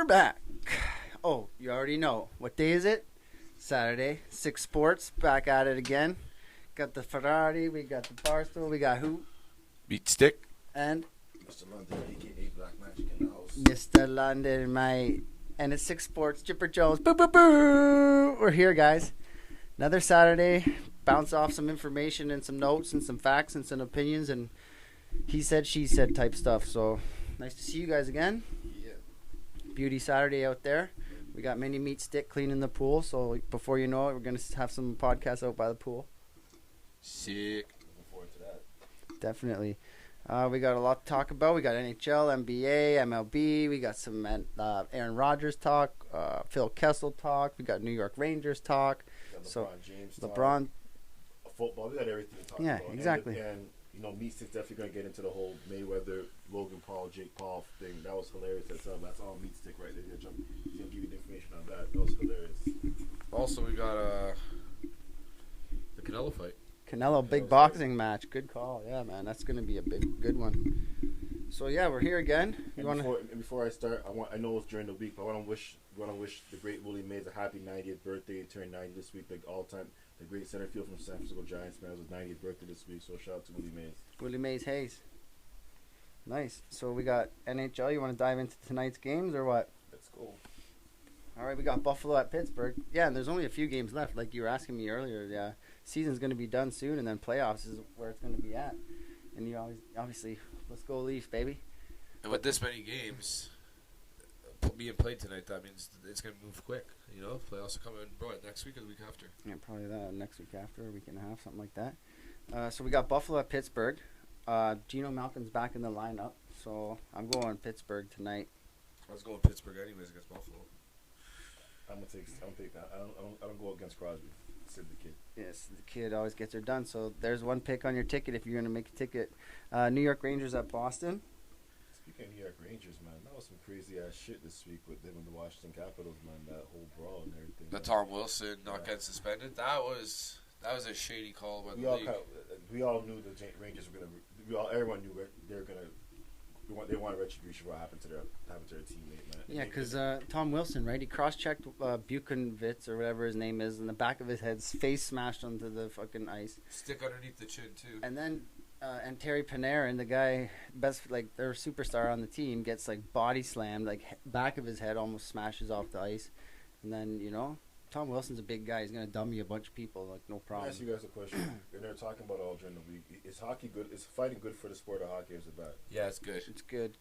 back. Oh, you already know. What day is it? Saturday. 6Sports, back at it again. Got the Ferrari, we got the Barstool, we got who? Beat Stick. And Mr. London, a.k.a. Black Magic in the house. Mr. London, mate. And it's 6Sports, Chipper Jones. Boo, boo, boo. We're here, guys. Another Saturday. Bounce off some information and some notes and some facts and some opinions and he said, she said type stuff. So, nice to see you guys again. Yeah. Beauty Saturday out there. We got Mini Meat Stick cleaning the pool. So, before you know it, we're going to have some podcasts out by the pool. Sick. Looking forward to that. Definitely. We got a lot to talk about. We got NHL, NBA, MLB. We got some Aaron Rodgers talk, Phil Kessel talk. We got New York Rangers talk. We got LeBron So, James LeBron. Football, we got everything to talk Yeah, about. exactly. And you know, Meat Stick's definitely going to get into the whole Mayweather, Logan Paul, Jake Paul thing. That was hilarious. That's all Meat Stick right there. He's going to give you the information on that. That was hilarious. Also, we got the Canelo fight. Canelo, big boxing match. Good call. Yeah, man. That's going to be a good one. So, yeah, we're here again. Before I start, I know it's during the week, but I want to wish the great Willie Mays a happy 90th birthday. He turned 90 this week, like all time. The great center field from San Francisco Giants, man. It was his 90th birthday this week, so shout out to Willie Mays. Willie Mays Hayes. Nice. So, we got NHL. You want to dive into tonight's games or what? Let's go. All right, we got Buffalo at Pittsburgh. Yeah, and there's only a few games left, like you were asking me earlier. Yeah, season's going to be done soon, and then playoffs is where it's going to be at. And you obviously, let's go Leafs, baby. And with this many games being played tonight, that means it's going to move quick. You know, playoffs are coming, bro, next week or the week after. Yeah, probably that next week after, a week and a half, something like that. So we got Buffalo at Pittsburgh. Geno Malkin's back in the lineup, so I'm going Pittsburgh tonight. I was going Pittsburgh anyways against Buffalo. I'm gonna take that. I don't go against Crosby. Said the kid. Yes, the kid always gets her done. So there's one pick on your ticket if you're going to make a ticket. New York Rangers at Boston. Speaking of New York Rangers, man, that was some crazy ass shit this week with them and the Washington Capitals, man. That whole brawl and everything. The Tom Wilson not getting suspended. That was a shady call by the league. We all knew the Rangers were gonna. Everyone knew they were gonna. They wanted retribution for what happened to their teammate, man. Yeah, because Tom Wilson, right? He cross-checked Buchanvitz or whatever his name is in the back of his head, face smashed onto the fucking ice. Stick underneath the chin too. And then and Terry Panarin, the guy their superstar on the team, gets like body slammed, like back of his head almost smashes off the ice, and then Tom Wilson's a big guy. He's gonna dummy a bunch of people, like no problem. I'll ask you guys a question. And they're talking about all during the week. Is hockey good? Is fighting good for the sport of hockey? Or is it bad? Yeah, it's good. It's good.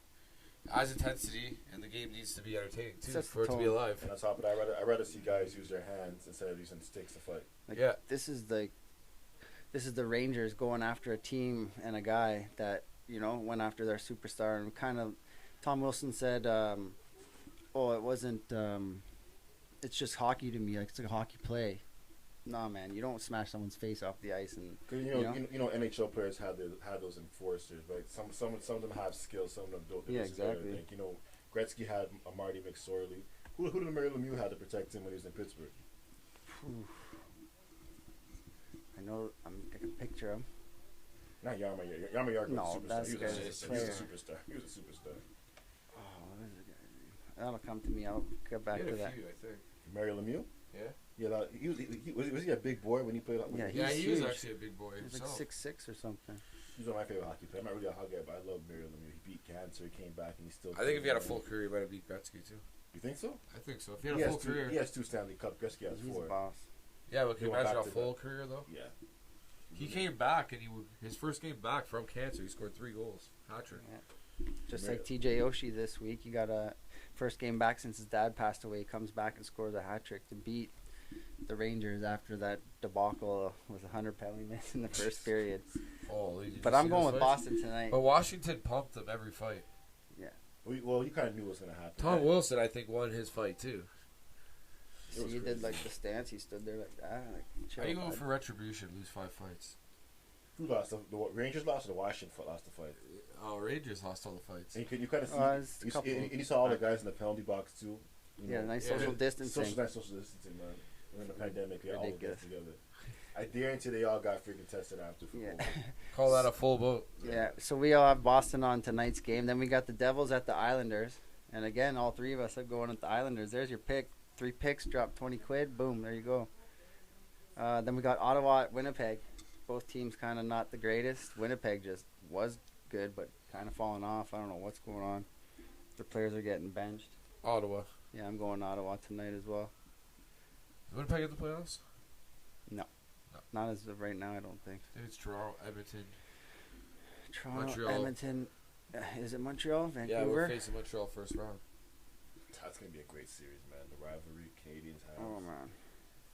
Adds intensity, and the game needs to be entertaining too Sets for it to be alive. And on top of that, I'd rather see guys use their hands instead of using sticks to fight. Like, yeah. This is the Rangers going after a team and a guy that went after their superstar, and kind of Tom Wilson said, "Oh, it wasn't. It's just hockey to me. Like it's like a hockey play." Nah, man, you don't smash someone's face off the ice, and Cause NHL players have those enforcers, right? Some of them have skills, some of them don't. Yeah, exactly. I think, Gretzky had a Marty McSorley. Who did Mario Lemieux have to protect him when he was in Pittsburgh? I know. I can picture him. Not Yarmar. Yarmar Yarmar No, was a that's superstar. He was a player. superstar. He was a superstar. Oh, what is the guy's name? That'll come to me. I'll get back to that. Few, I think. Mario Lemieux? Yeah. Yeah, was he a big boy when he played? Yeah, He huge. was actually a big boy He's himself. like 6'6" or something. He's one of my favorite hockey players. I'm not really a hockey guy, but I love Mario Lemieux. He beat cancer, he came back, and he still. I think if he had a full career, he might have beat Gretzky too. You think so? I think so. If he had a full career, he has 2 Stanley Cup. Gretzky has He's 4. a boss. yeah, but can you He went imagine a back to full career though? Yeah. He came back and his first game back from cancer, he scored 3 goals, hat-trick. Yeah. Just like TJ Oshie this week, he got a first game back since his dad passed away. He comes back and scores a hat trick to beat the Rangers after that debacle with 100 penalty minutes in the first period. But I'm going with Boston tonight. But Washington pumped them every fight. Yeah. Well, you kind of knew what was going to happen. Tom Wilson, I think, won his fight too. See, he did like the stance. He stood there like that. Like, chill, How you going bud. for retribution? Lose 5 fights. Who lost? The Rangers lost or the Washington lost the fight? Oh, Rangers lost all the fights. And you kind of see, you saw all the guys in the penalty box too. Nice social distancing. Social distancing, man. We're in the pandemic. We all get together. I guarantee they all got freaking tested after football. Yeah. Call that a full vote. Yeah. So we all have Boston on tonight's game. Then we got the Devils at the Islanders. And again, all three of us are going with the Islanders. There's your pick. 3 picks, drop 20 quid. Boom, there you go. Then we got Ottawa at Winnipeg. Both teams kind of not the greatest. Winnipeg just was good, but kind of falling off. I don't know what's going on. The players are getting benched. Ottawa. Yeah, I'm going Ottawa tonight as well. Is Winnipeg in the playoffs? Not as of right now, I don't think. I think it's Toronto, Edmonton. Toronto, Montreal. Edmonton. Is it Montreal? Vancouver? Yeah, we're facing Montreal first round. That's gonna be a great series, man. The rivalry Canadians have. Oh, man.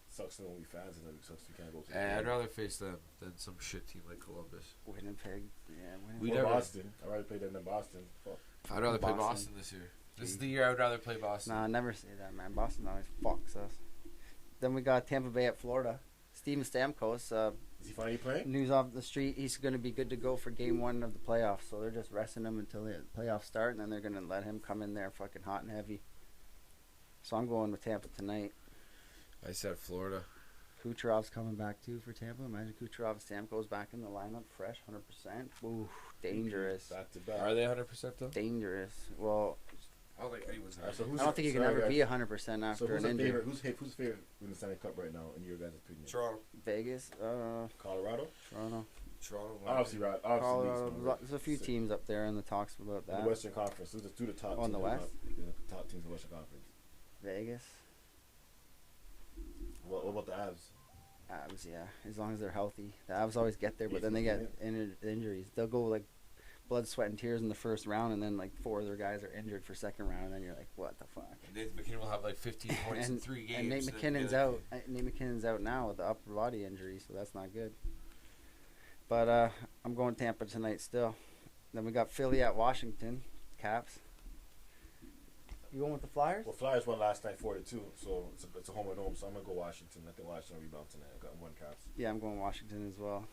Sucks when we fans and it sucks we can't go to the And I'd game. rather face them than some shit team like Columbus. Winnipeg. Yeah, We Winnipeg. Or never- Boston. I'd rather play them than Boston. Fuck. I'd rather play Boston. Boston this year. This is the year I would rather play Boston. Nah, never say that, man. Boston always fucks us. Then we got Tampa Bay at Florida. Steven Stamkos, Is he finally playing? news off the street, he's going to be good to go for game 1 of the playoffs. So they're just resting him until the playoffs start, and then they're going to let him come in there fucking hot and heavy. So I'm going with Tampa tonight. I said Florida. Kucherov's coming back too for Tampa. Imagine Kucherov and Stamkos back in the lineup, fresh, 100%. Ooh, dangerous. Back to back. Are they 100% though? Dangerous. Well, I don't think anyone's Alright, so 100%. who's I don't think you can sorry, ever guys. be 100% after So who's an the injury. favorite? Who's favorite in the Stanley Cup right now in your guys' opinion? Toronto. Vegas, Colorado. Toronto, Toronto. Obviously, right. Colorado. Obviously, Leafs, There's a few teams up there in the talks about in that. the Western Conference. Those are two of the top. Oh, in the teams West? The top teams in the Western Conference. Vegas, What about the Avs? Avs, yeah. As long as they're healthy, the Avs always get there, but Yes, then they yeah. get injuries. They'll go like blood, sweat, and tears in the first round, and then like 4 of their guys are injured for second round, and then you're like, what the fuck? Nathan McKinnon will have like 15 points in 3 games. And Nate then McKinnon's be like- out. Nate McKinnon's out now with the upper body injury, so that's not good. But I'm going Tampa tonight still. Then we got Philly at Washington, Caps. You going with the Flyers? Well, Flyers won last night 4-2, so it's a home and home. So I'm gonna go Washington. I think Washington will rebound tonight. I got 1 Caps. Yeah, I'm going Washington as well.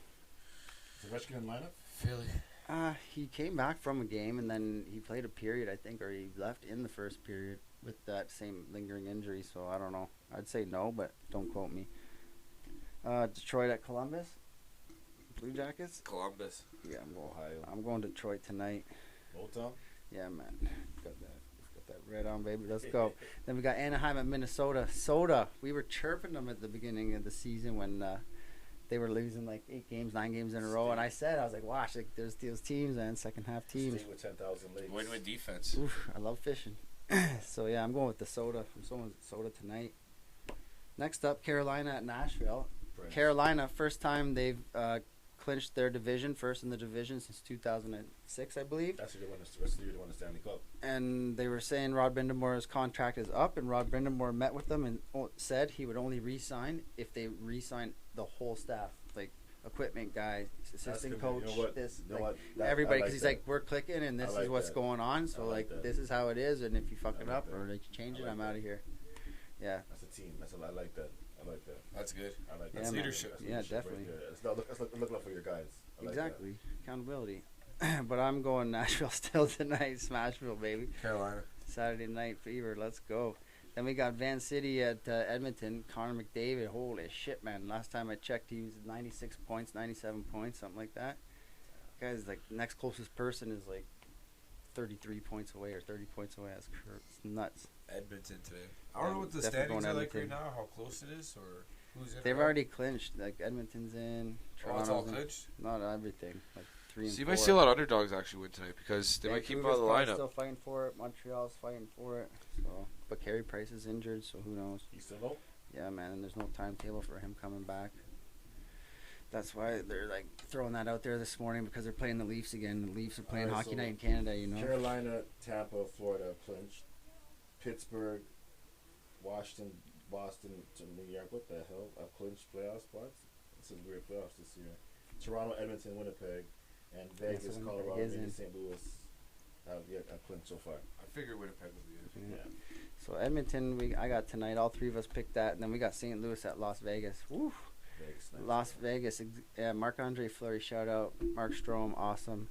Is Ovechkin in the lineup? Philly. He came back from a game and then he played a period, I think, or he left in the first period with that same lingering injury. So I don't know. I'd say no, but don't quote me. Detroit at Columbus. Blue Jackets. Columbus. Yeah, Ohio. I'm going Detroit tonight. Motown. Yeah, man. Got that red on, baby. Let's go. Then we got Anaheim at Minnesota. Soda. We were chirping them at the beginning of the season when they were losing like 8 games, 9 games in a row. And I was like, watch, like, there's those teams, man, second half teams. Stay with 10,000 lakes. Win with defense. Oof, I love fishing. So, yeah, I'm going with the Soda. I'm going with Soda tonight. Next up, Carolina at Nashville. Prince. Carolina, first time they've clinched their division, first in the division since 2006, I believe. That's who they won the rest of the year. They won the Stanley Cup. And they were saying Rod Brindamore's contract is up, and Rod Brindamore met with them and said he would only re-sign if they re-sign the whole staff, like equipment guy, assistant coach, You know what? this, You know like, what? everybody, I because he's that. like, we're clicking, and this I like is what's that. going on. So I like like, that. this is how it is, and if you fuck I it like up that. or like you change I it, like I'm that. out of here. Yeah. That's a team. I like that. I like that. That's good. I like Yeah, that. man. leadership. That's Yeah, leadership definitely. Right there. Let's look out for your guys. I like Exactly. Accountability. But I'm going Nashville still tonight. Smashville, baby. Carolina. Saturday Night Fever. Let's go. Then we got Van City at Edmonton. Connor McDavid. Holy shit, man. Last time I checked, he was 96 points, 97 points, something like that. Guy's like, next closest person is like 33 points away or 30 points away. That's it's nuts. Edmonton today. I don't know what the Definitely standings going are like right Edmonton. now, how close it is, or who's in. They've or out. already clinched. Like, Edmonton's in. Oh, it's all Toronto's in. clinched? Not everything. Like 3 and So you 4. might see a lot of underdogs actually win tonight because they might keep him out of the Vancouver's lineup. still fighting for it. Montreal's fighting for it. So, but Carey Price is injured, so who knows? He's still low. Yeah, man, and there's no timetable for him coming back. That's why they're like throwing that out there this morning because they're playing the Leafs again. The Leafs are playing Alright, hockey so night in Canada, you know. Carolina, Tampa, Florida clinched. Pittsburgh, Washington, Boston to New York. What the hell? I've clinched playoff spots. This is weird playoffs this year. Toronto, Edmonton, Winnipeg, and Vegas, so Colorado, Winnipeg is Vegas, in. St. Louis. I've clinched so far. I figured Winnipeg would be good. Yeah. So Edmonton, I got tonight. All 3 of us picked that, and then we got St. Louis at Las Vegas. Woo! Vegas, nice. Las Vegas. Marc-Andre Fleury, shout out. Mark Strome, awesome.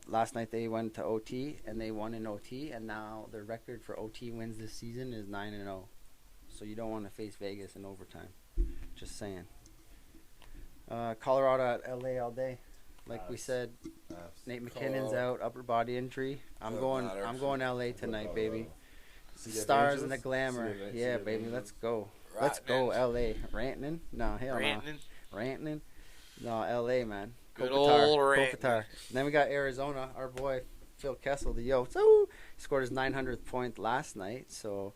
Last night they went to OT, and they won in OT, and now their record for OT wins this season is 9-0. So you don't want to face Vegas in overtime. Just saying. Colorado at LA all day. Like we Avs. said, Avs. Nate McKinnon's Call. out, upper body injury. I'm Doesn't going. matter. I'm going LA tonight, Colorado. baby. See the Stars and the Avengers? glamour. See the Yeah, baby. Avengers? Let's go. Let's Rantanen. go, LA. Rantanen? No, hell no. Rantanen. Rantanen? No, LA, man. Good Kopitar. old Kopitar. Rantanen. And then we got Arizona. Our boy Phil Kessel, the yo. So scored his 900th point last night. So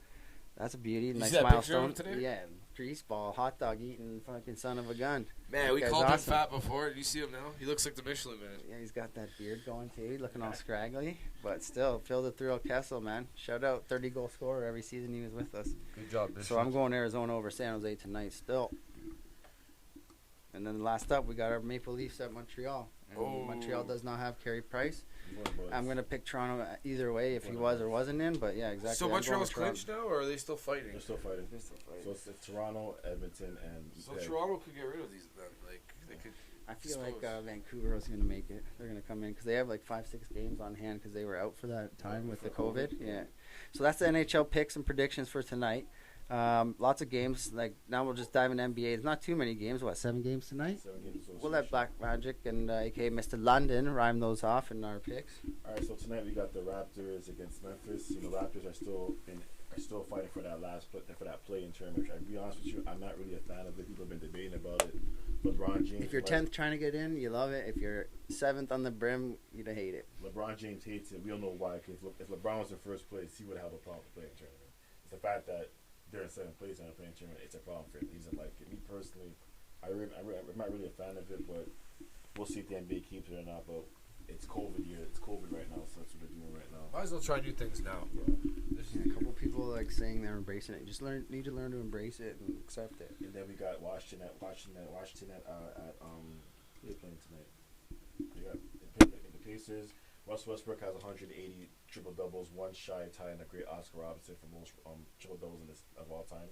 that's a beauty. see Nice that picture of milestone. him today? Yeah, grease ball, hot dog eating, fucking son of a gun. Man, That we guy's called him awesome. fat before. Do you see him now? He looks like the Michelin Man. Yeah, he's got that beard going too. He's looking all scraggly, but still, Phil the Thrill Kessel, man. Shout out, 30-goal scorer every season he was with us. Good job, So I'm going Arizona over San Jose tonight still. And then last up, we got our Maple Leafs at Montreal. And Oh. Montreal does not have Carey Price. You want boys. I'm going to pick Toronto either way if he was or wasn't in, but yeah, exactly. So I'm going Montreal's with Toronto. clinched now, or are they still fighting? They're still fighting. They're still fighting. So it's Toronto, Edmonton, and So Winnipeg. Toronto could get rid of these then. Like they could. I feel like Suppose. Vancouver is going to make it. They're going to come in because they have like 5-6 games on hand because they were out for that time with the COVID. Yeah. So that's the NHL picks and predictions for tonight. Lots of games. Like now we'll just dive into NBA. There's not too many games. What, 7 games tonight? 7 games association. We'll let Black Magic and aka Mr. London rhyme those off in our picks. All right, so tonight we got the Raptors against Memphis. You know, Raptors are still fighting for that play-in tournament. To be honest with you, I'm not really a fan of it. People have been debating about it. LeBron James. If you're 10th trying to get in, you love it. If you're 7th on the brim, you'd hate it. LeBron James hates it. We don't know why. Cause if LeBron was in first place, he would have a problem with playing tournament. It's the fact that they're in 7th place in a playing tournament. It's a problem for him. He doesn't like it. Me personally, I'm not really a fan of it, but we'll see if the NBA keeps it or not. But it's COVID year. It's COVID right now, so that's what they're doing right now. Might as well try new things now. Yeah. Yeah, a couple people like saying they're embracing it. You just need to learn to embrace it and accept it. And then we got Washington at who they playing tonight? They got the Pacers. Russell Westbrook has 180 triple doubles, one shy of tying the great Oscar Robertson for most triple doubles of all time.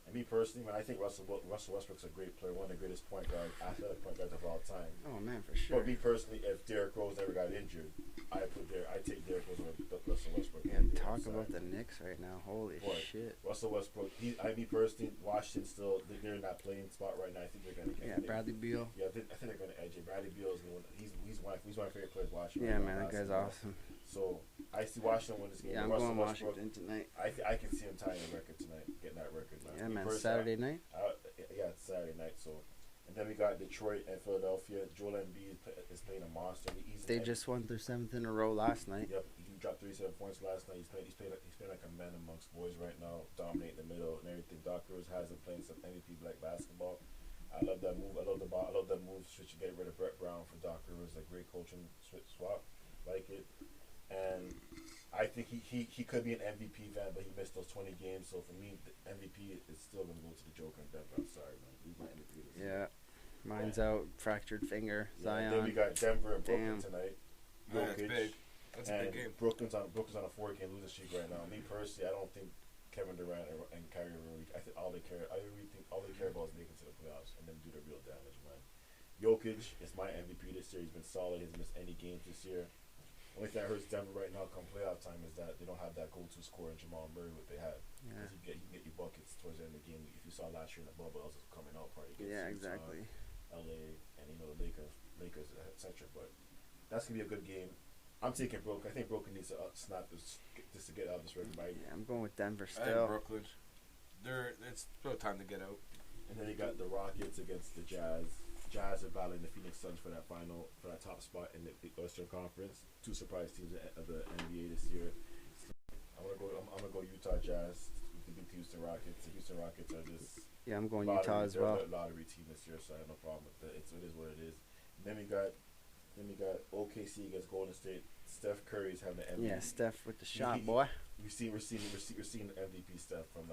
And me personally, man, I think Russell Westbrook's a great player, one of the greatest athletic point guards of all time. Oh man, for sure. But me personally, if Derrick Rose never got injured, I take Derrick Rose over Russell Westbrook. Yeah, talk about the Knicks right now. Holy Boy, shit. Russell Westbrook. Me personally, Washington still they're in that playing spot right now. I think they're gonna get. Yeah, Bradley Beal. Yeah, I think they're gonna edge it. Bradley Beal is the one. He's one of my favorite players watching. Yeah, right man, now, that guy's basketball. awesome. So I see Washington win this game. Yeah, I'm Russell going Westbrook, Washington tonight. I can see him tying the record tonight, getting that record. Yeah, Me man, personally, Saturday night. Yeah, it's Saturday night. So, and then we got Detroit and Philadelphia. Joel Embiid is playing a monster. They just won their 7th in a row last night. Yep, he dropped 37 points last night. He's playing like a man amongst boys right now, dominating the middle and everything. Doc Rivers has him playing some MVP black basketball. I love that move. I love that move. Switch to get rid of Brett Brown for Doc Rivers. A great coaching swap. Like it. And I think he could be an MVP fan, but he missed those 20 games. So for me, the MVP is still going to go to the Joker in Denver. I'm sorry, man. He's my MVP this year. Yeah. Mine's out, fractured finger, Yeah, Zion. then we got Denver and Brooklyn Damn. tonight. Man, that's Jokic. big. That's a And big game. Brooklyn's on a 4-game losing streak right now. Me personally, I don't think Kevin Durant and Kyrie Irving. I think all they care about is making it to the playoffs and then do the real damage, man. Jokic is my MVP this year. He's been solid. He hasn't missed any games this year. Only thing that hurts Denver right now come playoff time is that they don't have that go-to scorer in Jamal Murray, what they have. Yeah. Because you can get your buckets towards the end of the game. If you saw last year in the bubble, else was coming out party against Yeah, Utah, exactly. LA, and the Lakers, etc. But that's gonna be a good game. I'm taking Brooklyn. I think Brooklyn needs to snap this just to get out of this record. Yeah, I'm going with Denver I still. Brooklyn. It's about time to get out. And then you got the Rockets against the Jazz. Jazz are battling the Phoenix Suns for that top spot in the Western Conference. 2 surprise teams of the NBA this year. I'm gonna go Utah Jazz to beat the Houston Rockets. The Houston Rockets are just Yeah, I'm going Utah as well. They're a lottery team this year, so I have no problem with that. It is what it is. And then we got OKC against Golden State. Steph Curry's having the MVP. Yeah, Steph with the shot, boy. We're seeing the MVP stuff from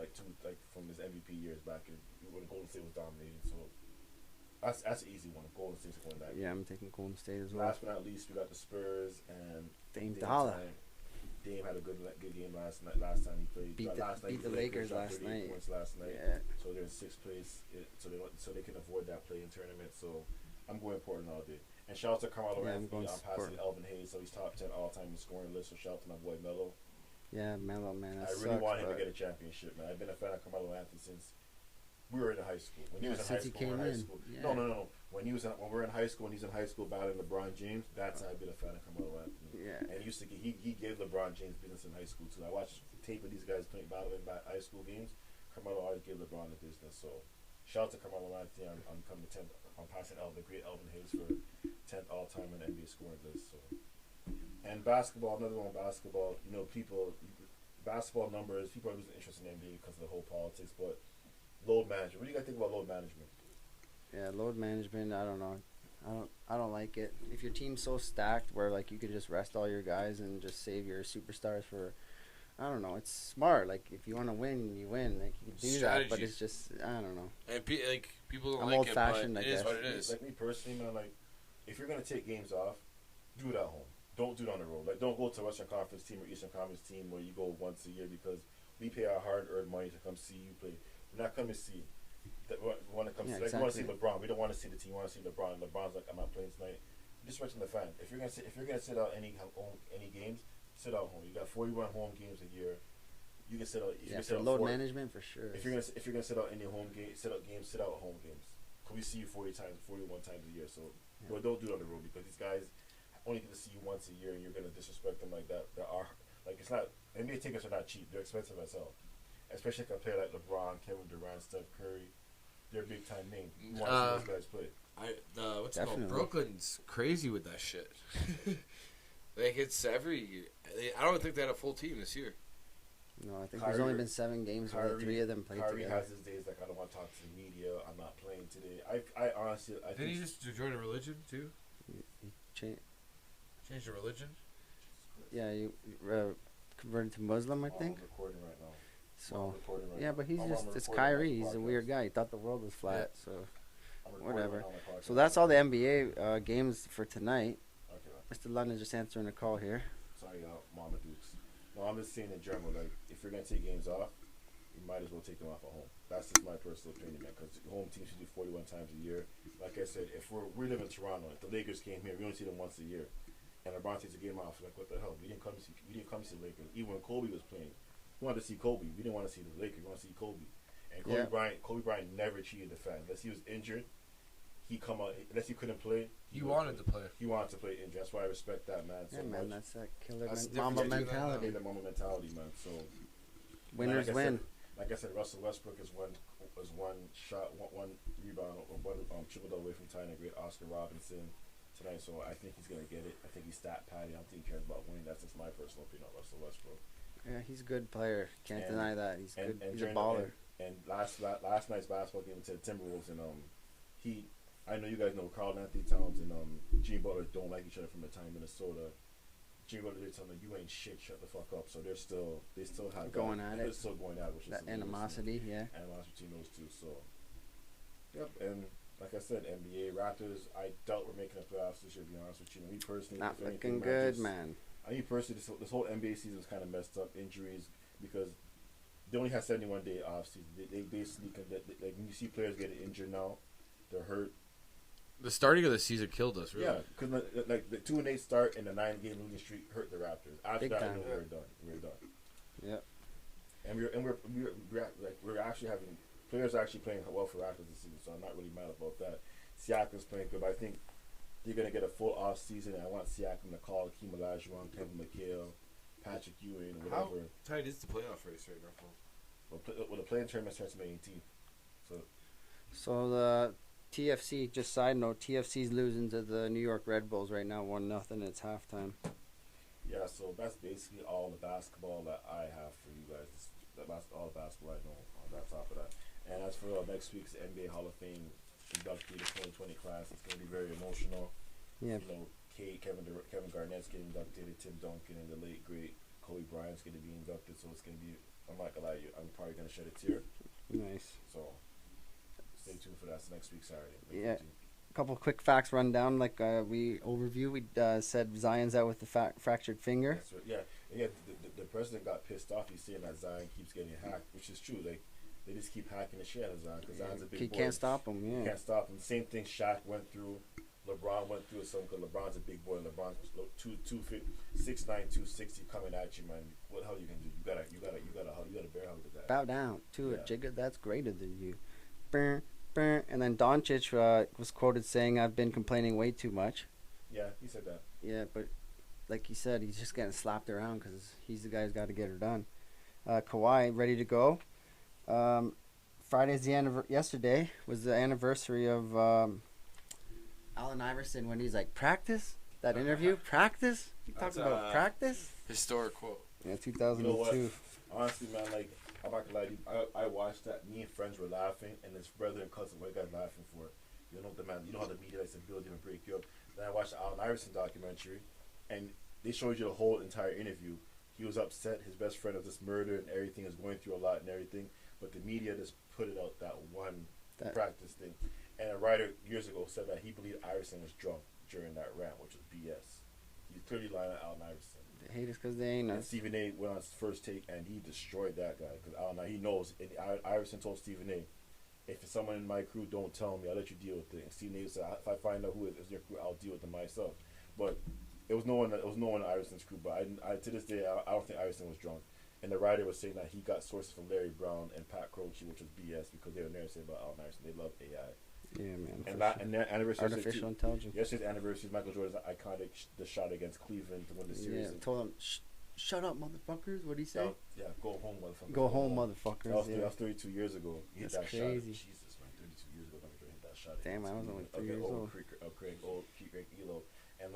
from his MVP years back when Golden State was dominating. So that's an easy one. Golden State's going that. Yeah, I'm taking Golden State as well. Last but not least, we got the Spurs and Dame Dollar. Dame had a good game last time he played. Beat the Lakers last night. Points last night. Yeah. So they're in 6th place. So they can avoid that play-in tournament. So I'm going Portland all day. And shout out to Carmelo Yeah, I'm Anthony. going I'm passing Portland. Elvin Hayes, so he's top 10 all-time in scoring list. So shout out to my boy Melo. Yeah, Melo, man. That I really sucks, want him to but get a championship, man. I've been a fan of Carmelo Anthony since we were in high school. When he was in high since he school, we were came in high in. school. Yeah. No. When we were in high school, and he's in high school battling LeBron James, that's how I've been a fan of Carmelo Anthony. Yeah. And he gave LeBron James business in high school too. I watched tape of these guys playing battling high school games. Carmelo always gave LeBron the business. So shout out to Carmelo Anthony. I'm coming to 10th. I'm passing the great Elvin Hayes for 10th all time on NBA scoring list. So, and basketball, another one. Basketball. You know, basketball numbers. People are losing interest in NBA because of the whole politics. But load management. What do you guys think about load management? Yeah, load management. I don't know. I don't like it. If your team's so stacked where like you could just rest all your guys and just save your superstars for, I don't know. It's smart. Like if you want to win, you win. Like you can do that, but it's just I don't know. And people don't I'm like old-fashioned, it, but I it is guess. what it is. Like me personally, man. Like if you're gonna take games off, do it at home. Don't do it on the road. Like don't go to a Western Conference team or Eastern Conference team where you go once a year because we pay our hard-earned money to come see you play. We're not coming to see. We want to come see. Like we want to see LeBron. We don't want to see the team. We want to see LeBron. LeBron's like, I'm not playing tonight. Just watching the fan. If you're gonna sit out any games, sit out home. You got 41 home games a year. You can sit out. Yeah, for load management for sure. If you're gonna sit out any home game, sit out home games. Cause we see you 41 times a year. So don't do it on the road because these guys only get to see you once a year, and you're gonna disrespect them like that. There are like it's not NBA tickets are not cheap. They're expensive as hell. Especially if a player like LeBron, Kevin Durant, Steph Curry, they're a big time name. You want to see those guys play. What's it called? Brooklyn's crazy with that shit. Like it's every year. I don't think they had a full team this year. No, I think there's only been 7 games where 3 of them played Kyrie together. has his days like I don't want to talk to the media. I'm not playing today. I honestly Did he just join a religion too? He changed. Change the religion? Yeah, you converted to Muslim, I think. I'm recording right now. So Right yeah, now. but he's I'm just it's recording Kyrie. on He's the a podcast. weird guy. He thought the world was flat. Yeah. So I'm recording whatever. right now on the podcast. So that's all the NBA games for tonight. Okay. Mr. London just answering a call here. Sorry, Mama Dukes. No, I'm just saying in general, like, if you're going to take games off, you might as well take them off at home. That's just my personal opinion, man, because home teams should do 41 times a year. Like I said, if we live in Toronto, if the Lakers came here, we only see them once a year, and LeBron takes a game off, like, what the hell? We didn't come to see the Lakers. Even when Kobe was playing, we wanted to see Kobe. We didn't want to see the Lakers. We wanted to see Kobe. And Kobe Bryant never cheated the fan. Unless he was injured, he come out. Unless he couldn't play, He wanted to play. He wanted to play injured. That's why I respect that man so Yeah, man, much. that's that killer That's mama different. mentality. The Mama mentality, man. So Winners win. Like I said, Russell Westbrook is one shot, one rebound, or one triple double away from tying a great Oscar Robinson tonight. So I think he's gonna get it. I think he's stat patty. I don't think he cares about winning. That's just my personal opinion on Russell Westbrook. Yeah, he's a good player. Can't deny that. He's good. He's a during baller. And last night's basketball game to the Timberwolves, and I know you guys know Karl Anthony Towns and Jimmy Butler don't like each other from the time in Minnesota. Jimmy Butler did tell them, "You ain't shit. Shut the fuck up." So they still have Going that. at They're it. still going at it, which is That animosity, yeah. animosity between those two. So, yep. And like I said, NBA Raptors. I doubt we're making the playoffs this year. To be honest with you, me personally, Not if anything, looking man, good, just- man. I mean, personally, this whole NBA season is kind of messed up. Injuries because they only have 71-day off season. They basically like when you see players getting injured now, they're hurt. The starting of the season killed us, really. Yeah, because like the 2-8 start and the 9-game losing streak hurt the Raptors. After Big that, time. we're done. We're done. Yep. And we're actually having players actually playing well for Raptors this season, so I'm not really mad about that. Siakam's playing good, but I think they're gonna get a full off season. And I want Siakam to call Hakeem Olajuwon, Kevin McHale, Patrick Ewing, How whatever. tight is the playoff race right now, Phil? Well, the playing tournament starts May 18th. So the TFC, just side note, TFC's losing to the New York Red Bulls right now, 1-0. It's halftime. Yeah, so that's basically all the basketball that I have for you guys. That's all the basketball I know on that top of that. And as for next week's NBA Hall of Fame inductee, the 2020 class, it's going to be very emotional. Yeah. You know, Kevin Garnett's getting inducted, Tim Duncan, and the late great Kobe Bryant's going to be inducted. So it's going to be, I'm not going to lie to you, I'm probably going to shed a tear. Nice. So stay tuned for that. It's next week Saturday. Yeah. Couple quick facts run down. Like we said Zion's out with the fractured finger. That's right. Yeah. The president got pissed off. He's saying that Zion keeps getting hacked, which is true. Like they just keep hacking the shit out of Zion because Zion's a big He boy. can't stop him. You Yeah. can't stop him. Same thing Shaq went through. LeBron went through something because LeBron's a big boy. LeBron's 6'9", 260 coming at you, man. What the hell you can do? You gotta bear hug with that. Bow down to a Yeah. jigger that's greater than you. burr, burr. And then Doncic was quoted saying, "I've been complaining way too much." Yeah, he said that. Yeah, but like he said, he's just getting slapped around because he's the guy who's got to get her done. Kawhi ready to go. Friday's yesterday was the anniversary of Allen Iverson when he's like, practice? That interview? Practice? He talked about practice? Historic quote. Yeah, 2002. You know what? Honestly, man, like, I'm not gonna lie to you. I watched that. Me and friends were laughing, and his brother and cousin, what you guys laughing for? You know the man. You know how the media likes to build you and break you up. Then I watched the Allen Iverson documentary, and they showed you the whole entire interview. He was upset. His best friend was just murdered, and everything is going through a lot and everything. But the media just put it out, that one practice thing. And a writer years ago said that he believed Iverson was drunk during that rant, which was BS. He's clearly lying to Allen Iverson. They hate us because they ain't And us. Stephen A. went on his first take, and he destroyed that guy. Because he knows. And Iverson told Stephen A., if it's someone in my crew, don't tell me. I'll let you deal with it. And Stephen A. said, if I find out who is your crew, I'll deal with them myself. But it was no one in Iverson's crew. But I to this day, I don't think Iverson was drunk. And the writer was saying that he got sources from Larry Brown and Pat Croce, which was BS, because they would never say about Allen Iverson. They love AI. Yeah, man. And their anniversary, artificial intelligence. Yesterday's anniversary, Michael Jordan's iconic the shot against Cleveland to win the series. Yeah, told him, shut up, motherfuckers. What'd he say? Yeah, go home, motherfuckers. Go home, motherfuckers. That was 32 years ago. He hit That's that crazy. shot. Jesus, man, 32 years ago, Michael Jordan hit that shot. Damn, I was only 3 years old. Craig Elo. And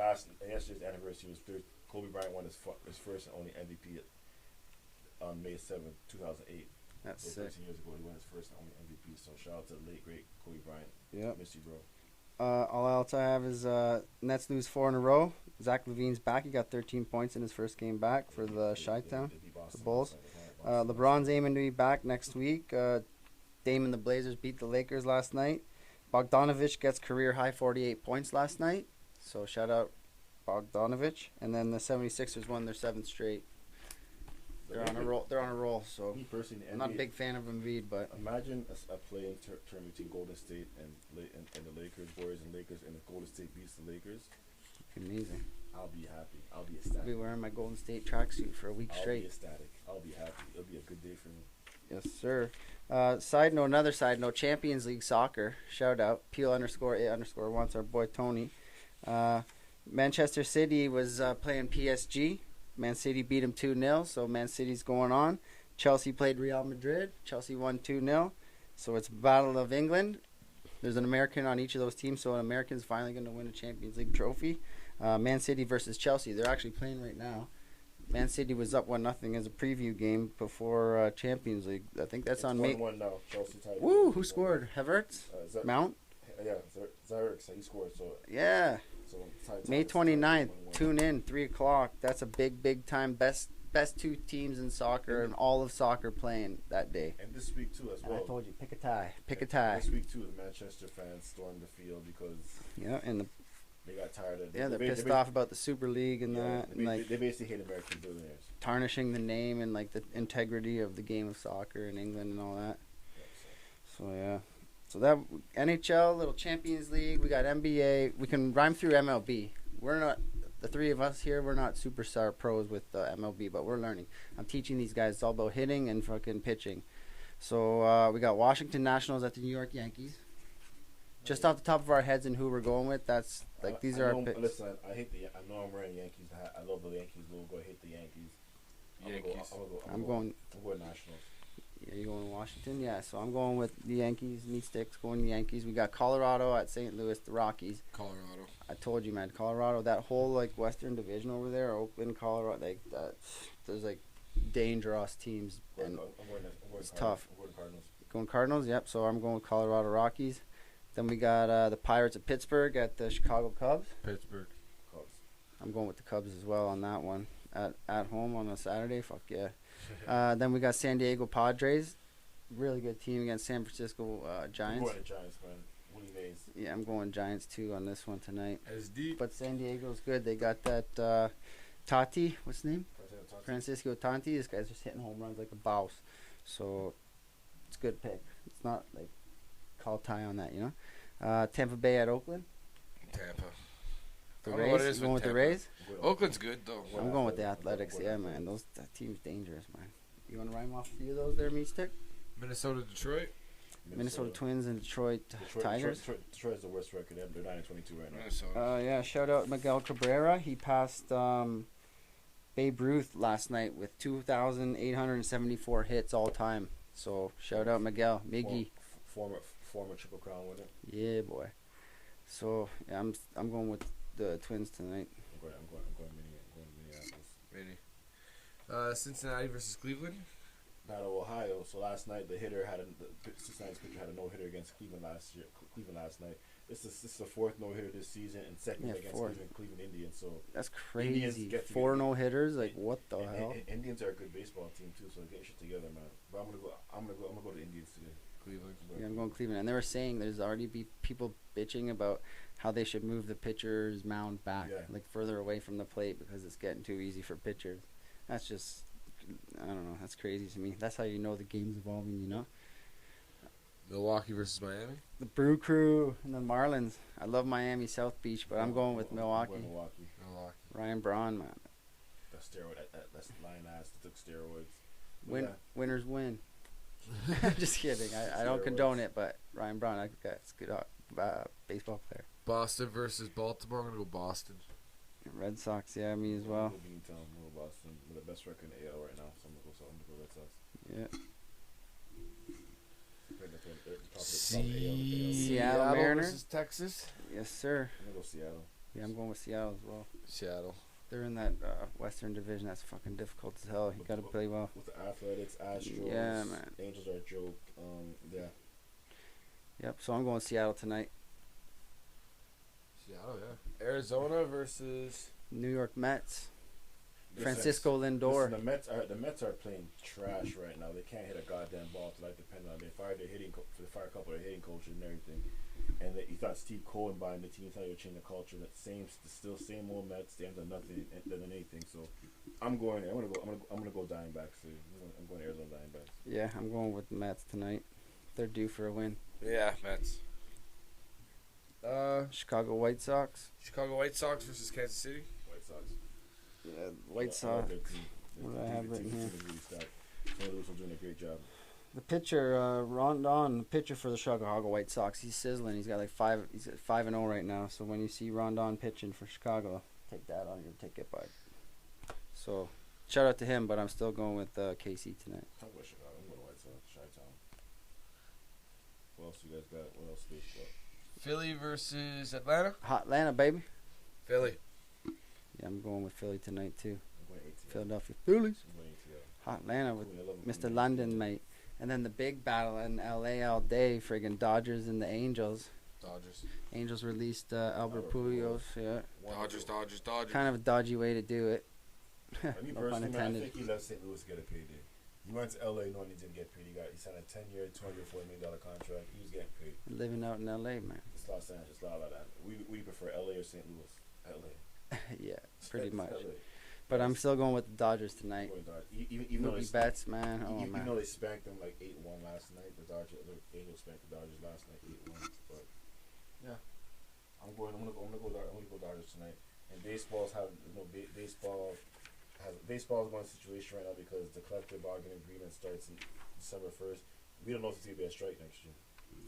yesterday's anniversary was Kobe Bryant won his first and only MVP on May 7th, 2008. That's so 13 sick. years ago, he won his first and only MVP. So shout out to the late, great Kobe Bryant. Yep. Miss you, bro. All else I have is Nets lose 4 in a row. Zach LaVine's back. He got 13 points in his first game back for the Chi-Town, the Bulls. LeBron's aiming to be back next week. Dame and the Blazers beat the Lakers last night. Bogdanovich gets career high 48 points last night. So shout out Bogdanovich. And then the 76ers won their 7th straight. They're on a roll. So me personally, I'm not a big fan of Embiid, but imagine a play-in tournament between Golden State and the Lakers, Warriors and Lakers, and if Golden State beats the Lakers, amazing. I'll be happy. I'll be I'll ecstatic. be wearing my Golden State tracksuit for a week I'll straight. be ecstatic. I'll be happy. It'll be a good day for me. Yes, sir. Another side note, Champions League soccer. Shout out. Peel_A_1's our boy Tony. Manchester City was playing PSG. Man City beat him 2-0, so Man City's going on. Chelsea played Real Madrid. Chelsea won 2-0. So it's Battle of England. There's an American on each of those teams, so an American's finally going to win a Champions League trophy. Man City versus Chelsea. They're actually playing right now. Man City was up 1-0 as a preview game before Champions League. I think that's on May. 1-1 now. Chelsea tied. Woo! Who scored? Havertz? Mount? Yeah, Zerix. He scored. So yeah. So May 29th. Tune in 3 o'clock. That's a big time. Best 2 teams in soccer and all of soccer playing that day. And this week too as well. And I told you, pick a tie. Pick a tie. This week too, the Manchester fans stormed the field because and they got tired of. they're pissed off about the Super League and that, and like they basically hate American billionaires, tarnishing the name and like the integrity of the game of soccer in England and all that. So yeah. So that NHL, little Champions League, we got NBA. We can rhyme through MLB. We're not, the 3 of us here, we're not superstar pros with MLB, but we're learning. I'm teaching these guys. It's all about hitting and fucking pitching. So we got Washington Nationals at the New York Yankees. Just off the top of our heads and who we're going with, that's like these are our picks. Listen, I know I'm wearing Yankees hat. I love the Yankees logo. I hate the Yankees. I'm going Nationals. Yeah, you going to Washington? Yeah, so I'm going with the Yankees. Me sticks going the Yankees. We got Colorado at St. Louis, the Rockies. Colorado. I told you, man, Colorado. That whole like Western Division over there, Oakland, Colorado. Like there's like dangerous teams, and it's tough. I'm going Cardinals. Going Cardinals? Yep. So I'm going with Colorado Rockies. Then we got the Pirates of Pittsburgh at the Chicago Cubs. Pittsburgh. Cubs. I'm going with the Cubs as well on that one. At home on a Saturday. Fuck yeah. Then we got San Diego Padres. Really good team against San Francisco Giants. I'm going to Giants, man. Willie Mays. Yeah, I'm going Giants too on this one tonight. SD. But San Diego's good. They got that Tati. What's his name? Francisco Tanti. This guy's just hitting home runs like a boss. So it's a good pick. It's not like call tie on that, you know. Tampa Bay at Oakland. Tampa. The Rays. You going with the Rays? Oakland's good though. I'm going with the Athletics. Yeah, man. That team's dangerous, man. You want to rhyme off a few of those there, Meat Stick? Minnesota, Detroit. Minnesota Twins and Detroit Tigers. Detroit's the worst record. They're 9-22 right now. Minnesota. Yeah, shout out Miguel Cabrera. He passed Babe Ruth last night with 2,874 hits all time. So shout out Miguel, Miggy. Former Triple Crown winner. Yeah, boy. So yeah, I'm going with the Twins tonight. I'm going Minneapolis. Really. Cincinnati versus Cleveland. Battle Ohio. So last night the Cincinnati's pitcher had a no hitter against Cleveland last night. This is the fourth no hitter this season and second against Cleveland Indians. So that's crazy. 4 no hitters. Like what the hell? Indians are a good baseball team too. So get shit together, man. But I'm gonna go to the Indians today. Cleveland. Yeah, I'm going Cleveland. And they were saying there's already people bitching about how they should move the pitcher's mound back, like further away from the plate because it's getting too easy for pitchers. That's just, I don't know. That's crazy to me. That's how you know the game's evolving, you know? Milwaukee versus Miami. The Brew Crew and the Marlins. I love Miami South Beach, but I'm going with Milwaukee. Milwaukee. Ryan Braun, man. That's steroid. That's lying ass that took steroids. Winners win. Just kidding. I don't condone it, but Ryan Braun, that's a good baseball player. Boston versus Baltimore. I'm going to go Boston. Red Sox, yeah, me as well. Boston with the best record in the AL right now, so I'm going to go Red Sox. Yeah. Seattle Mariners versus Texas. Yes, sir. I'm going to go Seattle. Yeah, I'm going with Seattle as well. Seattle. They're in that Western Division. That's fucking difficult as hell. You got to play well. With the Athletics, Astros, yeah, man. Angels are a joke. Yeah. Yep. So I'm going Seattle tonight. Seattle, yeah. Arizona versus New York Mets. Francisco Lindor. Listen, the Mets are playing trash right now. They can't hit a goddamn ball to depend on. They fired a couple of hitting coaches and everything. And you thought Steve Cohen buying the team, you thought he would change the culture. That still same old Mets. They haven't done nothing than anything. So I'm gonna go Diamondbacks. I'm going Arizona Diamondbacks. Yeah, I'm going with the Mets tonight. They're due for a win. Yeah, Mets. Chicago White Sox. Chicago White Sox versus Kansas City. White Sox. Yeah, White Sox. What do I have written here? St. Louis are doing a great job. The pitcher, Rondon, the pitcher for the Chicago White Sox, he's sizzling. He's got like 5-0 right now. So when you see Rondon pitching for Chicago, take that on your ticket, bud. So shout out to him, but I'm still going with KC tonight. I'm going Chicago. I'm going White Sox. Chi-town. What else you guys got? What else space got? Philly versus Atlanta. Hot Atlanta, baby. Philly. Yeah, I'm going with Philly tonight too. I'm going ATL. Philadelphia Phillies. I'm going ATL. Hot Atlanta with Mr. London, mate. And then the big battle in LA all day, friggin' Dodgers and the Angels. Dodgers. Angels released Albert Pujols. Yeah. Dodgers. Kind of a dodgy way to do it. Me No pun personally, man, I intended. think he left St. Louis to get a payday. He went to LA knowing he didn't get paid. He signed a 10-year, $240 million contract. He was getting paid. Living out in LA, man. It's Los Angeles, a lot of that. We prefer LA or St. Louis? LA. Yeah, pretty much. LA. But I'm still going with the Dodgers tonight. Even though Mookie Betts, man. Oh, even man. though they spanked them like 8-1 last night, the Angels spanked the Dodgers last night 8-1. But yeah, I'm gonna go Dodgers tonight. And baseball's going a situation right now because the collective bargaining agreement starts in December 1st. We don't know if it's gonna be a strike next year.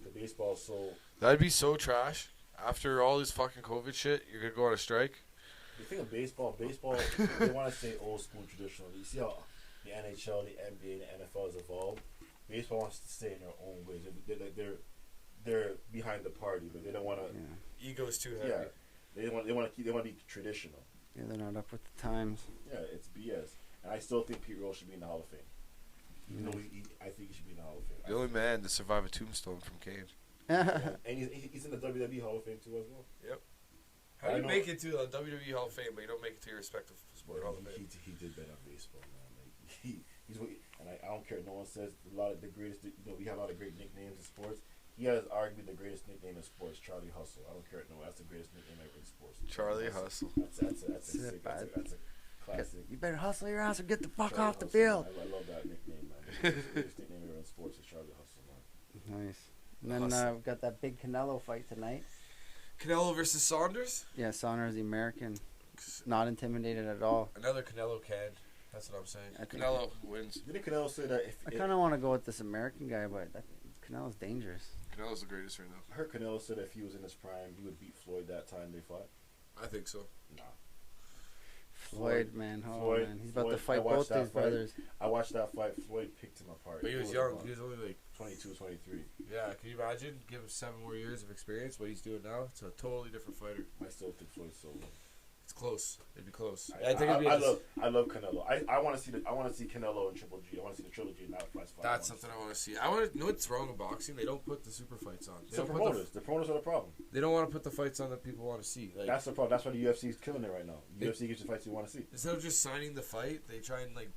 The baseball's so. That'd be so trash. After all this fucking COVID shit, you're gonna go on a strike. The thing of baseball, they want to stay old school traditional. You see how the NHL, the NBA, and the NFL has evolved. Baseball wants to stay in their own ways. They're behind the party, but they don't want to. Yeah. Ego's too heavy. Yeah, they want to be traditional. Yeah, they're not up with the times. Yeah, it's BS. And I still think Pete Rose should be in the Hall of Fame. Even though I think he should be in the Hall of Fame. The only man to survive a tombstone from Kane. And he's in the WWE Hall of Fame too as well. Yep. How do you make it to the WWE Hall of Fame, but you don't make it to your respective sport Hall of Fame? He did bet on baseball, man. Like I don't care. No one says a lot of the greatest. We have a lot of great nicknames in sports. He has arguably the greatest nickname in sports, Charlie Hustle. I don't care. No, that's the greatest nickname ever in sports. Charlie Hustle. That's a classic. You better hustle your ass or get the fuck Charlie off the Hustle, field. I love that nickname, man. The greatest nickname ever in sports is Charlie Hustle, man. Nice. And then we've got that big Canelo fight tonight. Canelo versus Saunders? Yeah, Saunders, the American. Not intimidated at all. Another Canelo can. That's what I'm saying. I think- Canelo wins. Didn't Canelo say that I kind of want to go with this American guy, but Canelo's dangerous. Canelo's the greatest right now. I heard Canelo said if he was in his prime, he would beat Floyd that time they fought. I think so. Nah. Floyd, man. Oh, Floyd, man. He's about to Floyd, fight I watched both that his fight. brothers. I watched that fight. Floyd picked him apart. But he was young. He was only like 22, 23. Yeah, can you imagine? Give him 7 more years of experience. What he's doing now, it's a totally different fighter. I still think Floyd's so low. It's close. It'd be close. I love Canelo. I want to see Canelo and Triple G. I want to see the trilogy, not fight. That's something I want to see. I want to know what's wrong with boxing. They don't put the super fights on. It's the promoters. The promoters are the problem. They don't want to put the fights on that people want to see. Like, that's the problem. That's why the UFC is killing it right now. UFC gets the fights you want to see. Instead of just signing the fight, they try and like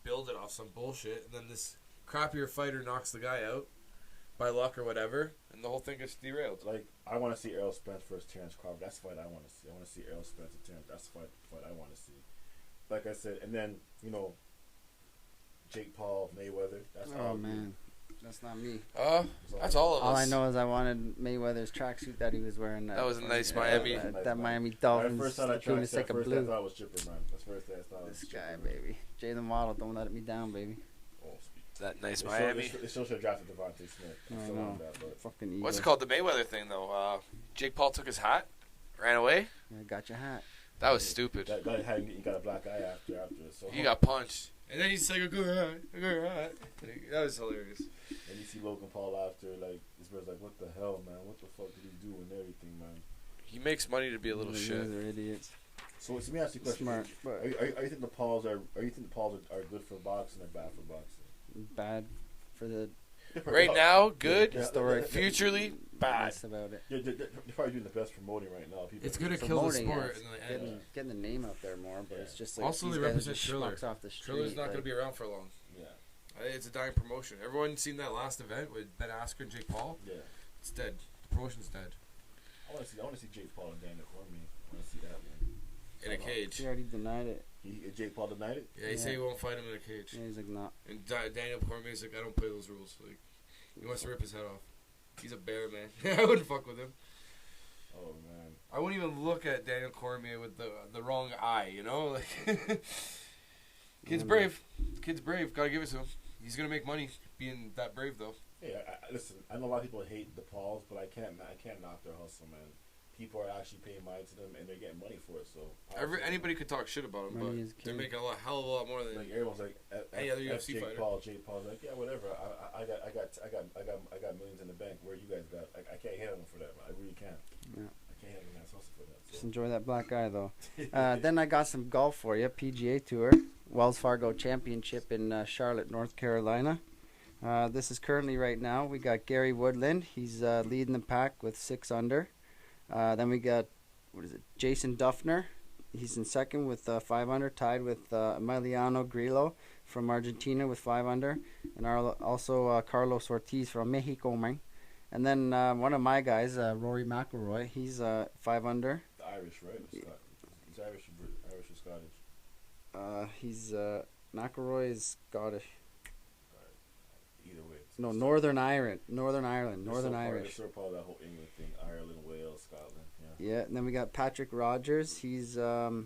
build it off some bullshit, and then this crappier fighter knocks the guy out by luck or whatever, and the whole thing gets derailed. Like, I want to see Errol Spence versus Terrence Crawford. That's the fight I want to see. I want to see Errol Spence and Terrence. That's the fight I want to see. Like I said, and then, Jake Paul, Mayweather. That's man. That's not me. That's all of us. All I know is I wanted Mayweather's tracksuit that he was wearing. That was a nice Miami. That Miami Dolphins first time I doing a second blue. I thought it was Chipper, man. That's the first thing I thought it was This Chipper, guy, man. baby. Jay the model, don't let me down, baby. That nice It Miami. still should have drafted Devontae Smith. I'm still on that, but Fucking Eagles. What's it called? The Mayweather thing, though. Jake Paul took his hat, ran away. Yeah, got your hat. That was stupid. That guy he got a black eye after. So He got punched. And then he's like, a good hat. That was hilarious. And you see Logan Paul after, like, this brother's like, what the hell, man? What the fuck did he do and everything, man? He makes money to be a little shit. They're idiots. So let me ask you a question. Smart. Are you think the Pauls are good for boxing or bad for boxing? Bad for the Right now, good. Historic. Futurely, bad. That's about it. They're probably doing the best promoting right now. People It's gonna kill the sport. Getting the name out there more, but it's just like Also, these they guys represent just Triller. schmucks off the street. Triller's not like, gonna be around for long. Yeah. It's a dying promotion. Everyone seen that last event with Ben Askren and Jake Paul? Yeah. It's dead. The promotion's dead. I want to see Jake Paul and Daniel Cormier. I want to see that, man. In a cage. He already denied it. Jake Paul denied it? Yeah, he said he won't fight him in a cage. Yeah, he's like, nah. And Daniel Cormier's like, I don't play those rules. Like, he wants to rip his head off. He's a bear, man. I wouldn't fuck with him. Oh, man. I wouldn't even look at Daniel Cormier with the wrong eye, you know? Like, kid's brave. Kid's brave. Gotta give it to him. He's gonna make money being that brave, though. Yeah, listen, I know a lot of people hate the Pauls, but I can't knock their hustle, man. People are actually paying mind to them, and they're getting money for it. So Anybody could talk shit about him, Money but is they're king. making hell of a lot more than like everyone's like any other UFC Jake fighter. Jake Paul's like, yeah, whatever. I got millions in the bank. Where you guys got? I can't handle him for that. Man. I really can't. Yeah. I can't handle man's hustle for that. Just enjoy that black eye, though. Then I got some golf for you. PGA Tour, Wells Fargo Championship in Charlotte, North Carolina. This is currently right now. We got Gary Woodland. He's leading the pack with 6 under. Then we got, Jason Duffner. He's in second with 5 under, tied with Emiliano Grillo from Argentina with 5 under. And also Carlos Ortiz from Mexico, man. And then one of my guys, Rory McIlroy, he's 5 under. The Irish, right? He's Irish or Scottish? He's McIlroy is Scottish. Either way. No, Northern Irish. Northern Irish. They're so part of that whole England thing. Ireland, Wales, Scotland. Yeah. Yeah, and then we got Patrick Rogers. He's 5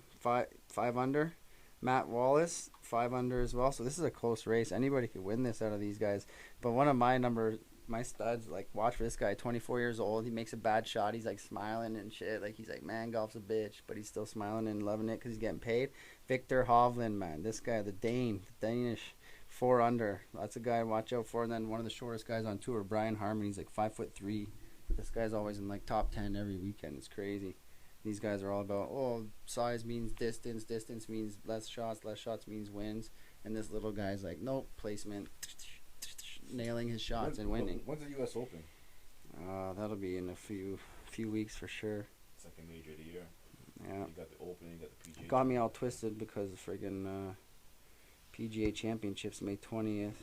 under. Matt Wallace, 5 under as well. So this is a close race. Anybody could win this out of these guys. But one of my studs, like, watch for this guy, 24 years old. He makes a bad shot. He's, like, smiling and shit. Like, he's like, man, golf's a bitch. But he's still smiling and loving it because he's getting paid. Victor Hovland, man. This guy, the Danish, 4 under. That's a guy to watch out for. And then one of the shortest guys on tour, Brian Harmon. He's, like, 5'3". This guy's always in, like, top 10 every weekend. It's crazy. These guys are all about, size means distance. Distance means less shots. Less shots means wins. And this little guy's like, nope, placement. Nailing his shots and winning. When's the U.S. Open? That'll be in a few weeks for sure. Second major of the year. Yeah. You got the Open, you got the PGA. Got me all twisted because friggin' PGA Championships May 20th.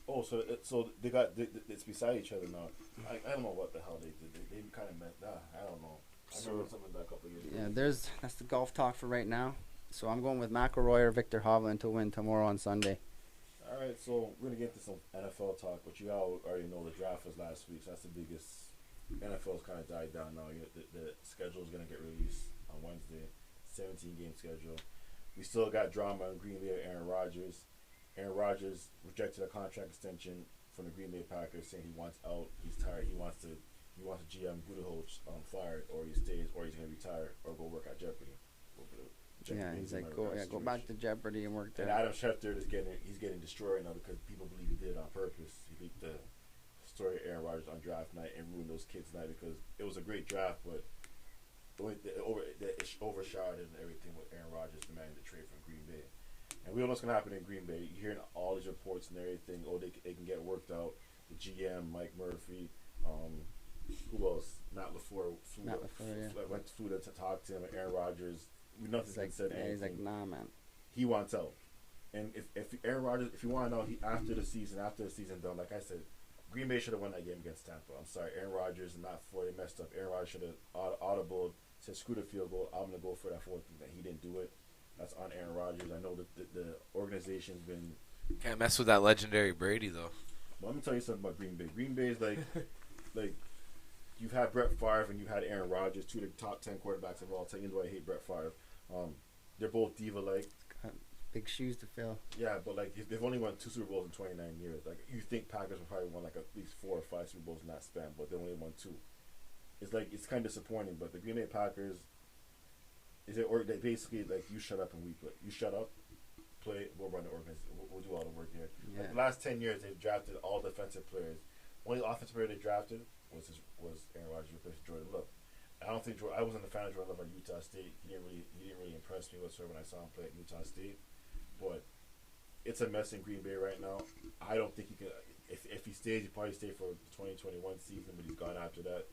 Oh, so it's beside each other now. I don't know what the hell they did. They kind of met that. I don't know. I remember something like that a couple of years ago. Yeah, that's the golf talk for right now. So I'm going with McIlroy or Victor Hovland to win tomorrow on Sunday. All right, so we're gonna get into some NFL talk, but you all already know the draft was last week, so that's the biggest. NFL's kind of died down now. The schedule is gonna get released on Wednesday, 17-game schedule. We still got drama in Green Bay. Aaron Rodgers rejected a contract extension from the Green Bay Packers saying he wants out. He's tired. He wants GM Budenholz fired, or he stays, or he's gonna retire, or go work at Jeopardy. Yeah, he's like, go back to Jeopardy and work there. And Adam Schefter he's getting destroyed now because people believe he did it on purpose. He leaked the story of Aaron Rodgers on draft night and ruined those kids' night because it was a great draft, but it overshadowed and everything with Aaron Rodgers demanding the trade from Green Bay. And we don't know what's gonna happen in Green Bay. You're hearing all these reports and everything. Oh, they can get worked out. The GM, Mike Murphy, who else? Matt LaFleur flew to talk to him. And Aaron Rodgers. Nothing's been said. He's like, nah, man. He wants out. And if Aaron Rodgers, if you want to know, after the season done, like I said, Green Bay should have won that game against Tampa. I'm sorry, Aaron Rodgers and Matt LaFleur, they messed up. Aaron Rodgers should have audible, said screw the field goal. I'm gonna go for that fourth. That he didn't do it. That's on Aaron Rodgers. I know that the organization's been. Can't mess with that legendary Brady though. Well, let me tell you something about Green Bay. Green Bay is like you've had Brett Favre and you had Aaron Rodgers, two of the top 10 quarterbacks of all time. Even though I hate Brett Favre, they're both diva-like. Big shoes to fill. Yeah, but like they've only won 2 Super Bowls in 29 years. Like you think Packers will probably won like at least 4 or 5 Super Bowls in that span, but they only won 2. It's kind of disappointing. But the Green Bay Packers they basically like you shut up and we play. You shut up, play. We'll run the organization. We'll do all the work here. Yeah. Like the last 10 years, they've drafted all defensive players. Only offensive player they drafted was Aaron Rodgers replacing Jordan Love. I wasn't a fan of Jordan Love at Utah State. He didn't really impress me whatsoever when I saw him play at Utah State. But it's a mess in Green Bay right now. I don't think he can. If he stays, he probably stay for the 2021 season, but he's gone after that.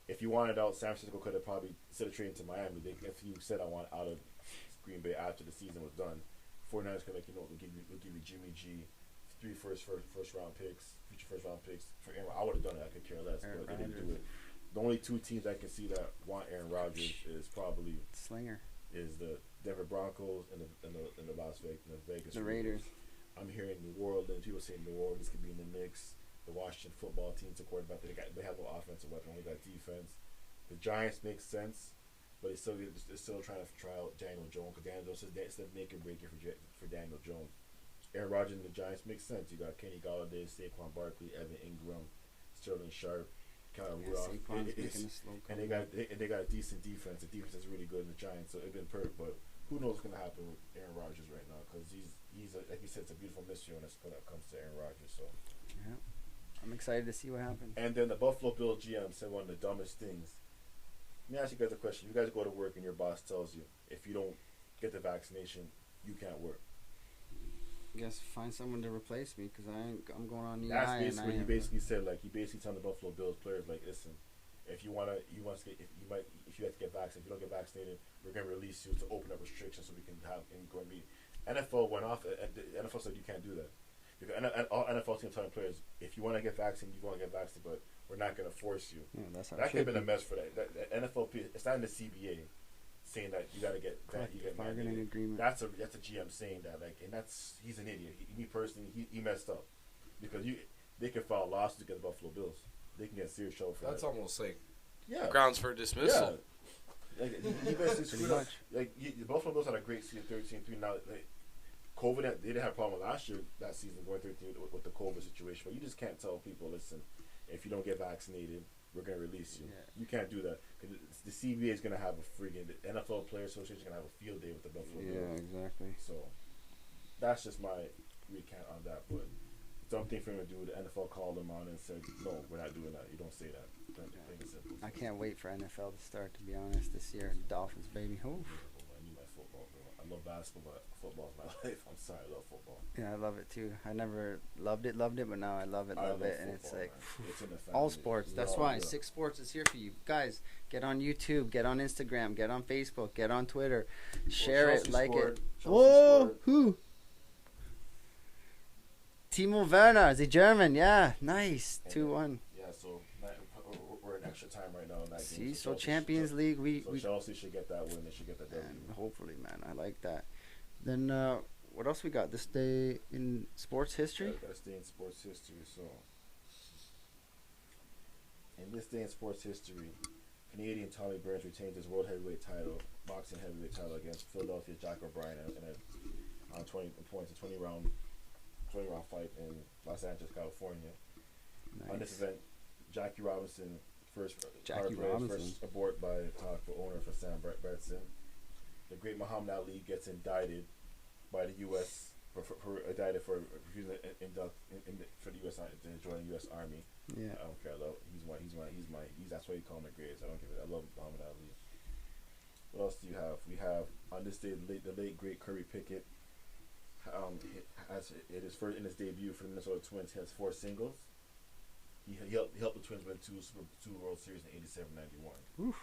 If you wanted out, San Francisco could have probably instead of trading to Miami. If you said I want out of Green Bay after the season was done, 49ers could we'll give you Jimmy G, 3 first round picks, future first round picks for Aaron. I would have done it. I could care less, but they didn't do it. The only 2 teams I can see that want Aaron Rodgers is probably Slinger. Is the Denver Broncos and the Vegas Raiders. I'm hearing New Orleans. People say New Orleans could be in the mix. The Washington football team's a quarterback. They have no offensive weapon. Only got defense. The Giants make sense, but they're still trying to try out Daniel Jones because Daniel Jones says that's the make or break it for Daniel Jones. Aaron Rodgers and the Giants make sense. You got Kenny Galladay, Saquon Barkley, Evan Ingram, Sterling Sharp, Kyle Rudolph, and they got a decent defense. The defense is really good in the Giants, so it's been perfect. But who knows what's gonna happen with Aaron Rodgers right now? Because he's like you said, it's a beautiful mystery when it comes to Aaron Rodgers. So yeah, I'm excited to see what happens. And then the Buffalo Bills GM said one of the dumbest things. Let me ask you guys a question. You guys go to work and your boss tells you if you don't get the vaccination, you can't work. I guess find someone to replace me because I'm going on the That's basically what he basically said. Like he basically telling the Buffalo Bills players, like, listen, if you have to get vaccinated, if you don't get vaccinated, we're gonna release you to open up restrictions so we can have and go and meet. NFL went off. The NFL said you can't do that. Because all NFL teams telling players, if you want to get vaccinated, you want to get vaccinated, but we're not gonna force you. Yeah, that's how that could have been a mess for that. NFL, it's not in the CBA saying that you gotta get that. You get bargaining agreement. That's a GM saying that, like, and he's an idiot. Me personally, he messed up because they can file lawsuits against the Buffalo Bills. They can get serious trouble for That's that. almost like grounds for dismissal. Yeah. Like, he basically screwed up. Like the Buffalo Bills had a great season, 13-3. Now, like, COVID, they didn't have a problem last year that season going 13 with the COVID situation. But you just can't tell people, listen, if you don't get vaccinated, we're gonna release you. Yeah. You can't do that because the CBA is gonna have the NFL Player Association is gonna have a field day with the Buffalo Bills. Yeah, exactly. So that's just my recount on that. But dumb thing for him to do. The NFL called him on and said, "No, we're not doing that. You don't say that." I can't wait for NFL to start. To be honest, this year, Dolphins, baby. Oof. I need my football, bro. I love basketball, but football is my life. I'm sorry, I love football. Yeah, I love it too. I never loved it, but now I love it, and football, it's like it's in the family. all sports. That's why 6Sports is here for you guys. Get on YouTube, get on Instagram, get on Facebook, get on Twitter, share it, like it. Whoa, who? Timo Werner, the German. Yeah, nice. 2-1. Yeah, so we're in extra time right now. See, so Champions League, we Chelsea should get that win. They should get that W. Hopefully, man. I like that. Then what else we got? This day in sports history? Yeah, we got to stay in sports history. So, in this day in sports history, Canadian Tommy Burns retains his world heavyweight title, boxing heavyweight title against Philadelphia Jack O'Brien on 20 points, a 20 round 20-round fight in Los Angeles, California. On this Nice. event, Jackie Robinson first Jackie Robinson. abort by for owner for Sam Bretson. The great Muhammad Ali gets indicted by the U.S. indicted for refusing to for the U.S. to join the U.S. Army. Yeah. I don't care. That's why you call him the greatest. I don't give it. I love Muhammad Ali. What else do you have? We have on this day the late great Kirby Pickett. It is first in his debut for the Minnesota Twins. He has 4 singles. He helped the Twins win two World Series in 87-91.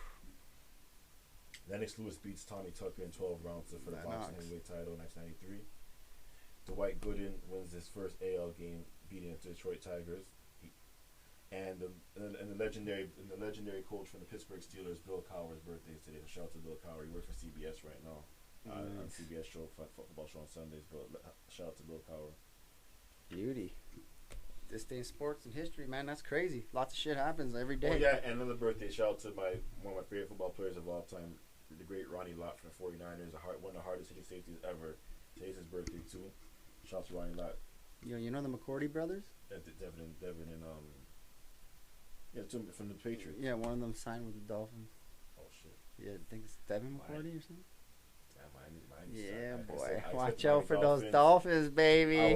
Lennox Lewis beats Tommy Tucker in 12 rounds for the boxing heavyweight title in 1993. Dwight Gooden wins his first AL game, beating the Detroit Tigers. And the legendary coach from the Pittsburgh Steelers, Bill Cowher's birthday is today. So shout out to Bill Cowher. He works for CBS right now. On CBS football show on Sundays. But shout out to Bill Cowher. Beauty. This day in sports and history, man, that's crazy. Lots of shit happens every day. Oh yeah, and another birthday. Shout out to one of my favorite football players of all time, the great Ronnie Lott from the 49ers. One of the hardest hitting safeties ever. Today's his birthday too. Shout out to Ronnie Lott. You know the McCourty brothers? Devin and two from the Patriots. Yeah, one of them signed with the Dolphins. Oh shit. Yeah, I think it's Devin McCourty or something. Yeah, boy. Watch out for those Dolphins, baby. I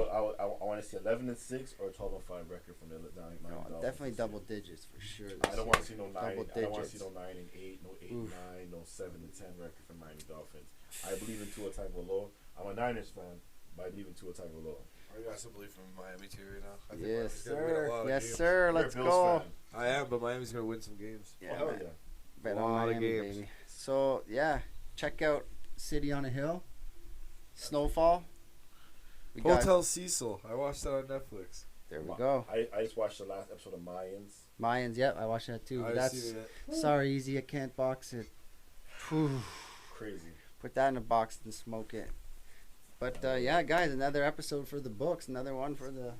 want to see 11-6 or 12-5 record from the Miami Dolphins. Definitely double digits for sure. I don't want to see no 9. I Double don't want to see digits. no 9-8, no 8-9, no 7-10 record from Miami Dolphins. I believe in Tua Tagovailoa. I'm a Niners fan, but I believe in Tua Tagovailoa. I got some belief from Miami too right now. I think Yes, Miami's gonna win a lot sir. of Yes, games. sir. You're a Let's Bills go. fan. I am, but Miami's gonna win some games. Yeah, hell man. yeah. Bet A on lot of Miami, games. baby. So yeah, check out City on a Hill. Snowfall. We got- Hotel Cecil. I watched that on Netflix. There we go. I just watched the last episode of Mayans. Mayans. Yep, I watched that too. I've That's seen it. sorry, easy. I can't box it. Whew. Crazy. Put that in a box and smoke it. But yeah, guys, another episode for the books. Another one for the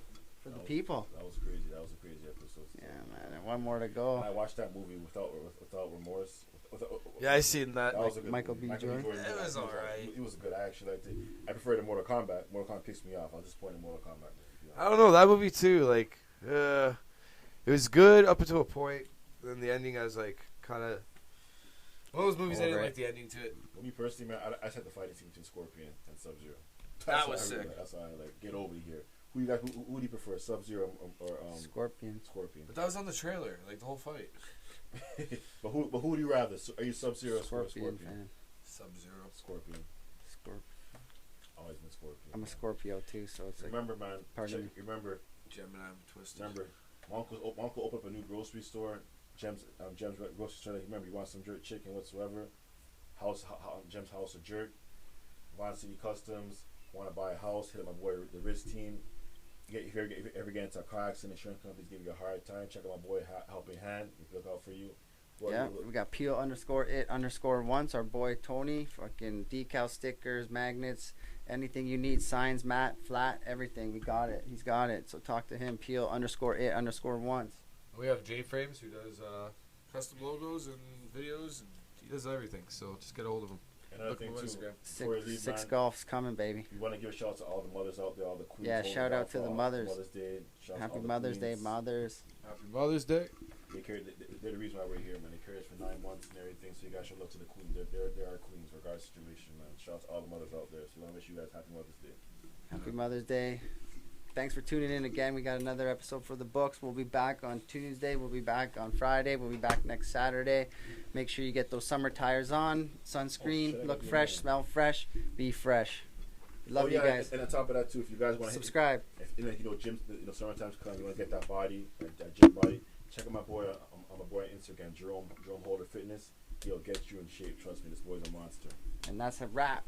people. That was crazy. That was a crazy episode. Yeah, man. And one more to go. I watched that movie without remorse. Yeah, I seen that. That was a good Michael movie. B. Jordan. It was alright. It was good. I actually liked it. I prefer the Mortal Kombat. Mortal Kombat picks me off. I was disappointed in Mortal Kombat. I don't know that movie too. Like, it was good up until a point. Then the ending, I was like, kind of. One of those movies I didn't Over like it. the ending to it. For me personally, man, I just had the fighting scene between Scorpion and Sub-Zero. That was sick. That's why I like get over here. Who you guys? Who do you prefer, Sub-Zero or Scorpion. Scorpion? But that was on the trailer, like the whole fight. but who do you rather? Are you Sub-Zero or Scorpion Scorpion? fan. Sub-Zero. Scorpion. Always been Scorpion. I'm a Scorpio too, so it's like Remember, man. Pardon me. Remember. Gemini Twisted. Remember, my uncle opened up a new grocery store, Jem's grocery store. Remember, you want some jerk chicken whatsoever. Jem's House of Jerk. Vine City Customs. Want to buy a house? Hit up my boy the Riz team. If you ever get into a car accident, insurance companies give you a hard time. Check out my boy Helping Hand. He look out for you. yeah, we got Peel_it_once. Our boy Tony. Fucking decal stickers, magnets, anything you need. Signs, mat, flat, everything. We got it. He's got it. So talk to him. Peel_it_once. We have J Frames who does custom logos and videos. And he does everything. So just get a hold of him. Another Look thing him on too. Instagram. Before you leave, Six man, golf's coming, baby. we want to give a shout out to all the mothers out there, all the queens. Yeah, holding shout down out to for the all mothers. Mother's Day. Shout out to Happy all the Mother's Day, queens. mothers. Happy Mother's Day. They're the reason why we're here, man. They carry us for 9 months and everything. So you guys should look to the queen. They're our queens, regardless of situation, man. Shout out to all the mothers out there. So we want to wish you guys happy Mother's Day. Happy Mother's Day. Thanks for tuning in again. We got another episode for the books. We'll be back on Tuesday. We'll be back on Friday. We'll be back next Saturday. Make sure you get those summer tires on. Sunscreen. Look fresh. Smell fresh. Be fresh. Love you guys. And on top of that too, if you guys want to Subscribe. gyms, summertime's coming. You want to get that body, that gym body. Check out my boy on my boy on Instagram, Jerome Holder Fitness. He'll get you in shape. Trust me, this boy's a monster. And that's a wrap.